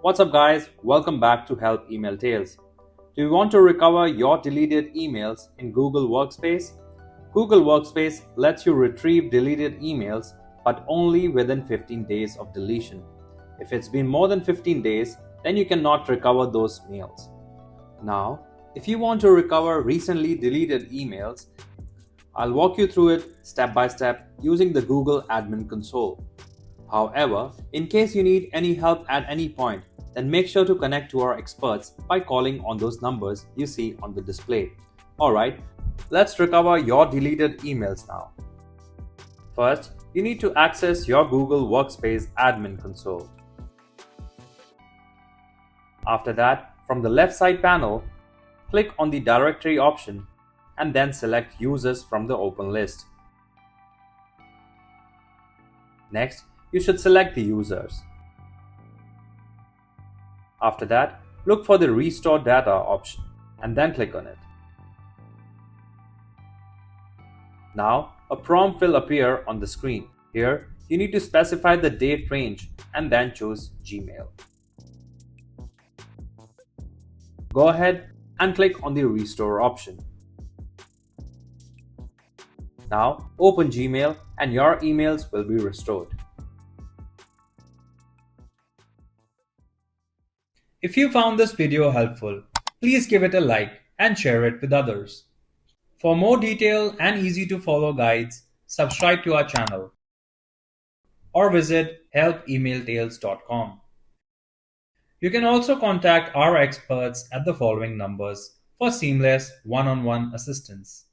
What's up guys, welcome back to Help Email Tales. Do you want to recover your deleted emails in Google Workspace? Google Workspace lets you retrieve deleted emails but only within 15 days of deletion. If it's been more than 15 days, then you cannot recover those mails. Now, if you want to recover recently deleted emails, I'll walk you through it step by step using the Google Admin Console. However, in case you need any help at any point, then make sure to connect to our experts by calling on those numbers you see on the display. Alright, let's recover your deleted emails now. First, you need to access your Google Workspace Admin Console. After that, from the left side panel, click on the Directory option and then select Users from the open list. Next, you should select the users. After that, look for the Restore Data option and then click on it. Now, a prompt will appear on the screen. Here, you need to specify the date range and then choose Gmail. Go ahead and click on the Restore option. Now, open Gmail and your emails will be restored. If you found this video helpful, please give it a like and share it with others. For more detailed and easy to follow guides, subscribe to our channel or visit helpemailtales.com. You can also contact our experts at the following numbers for seamless one-on-one assistance.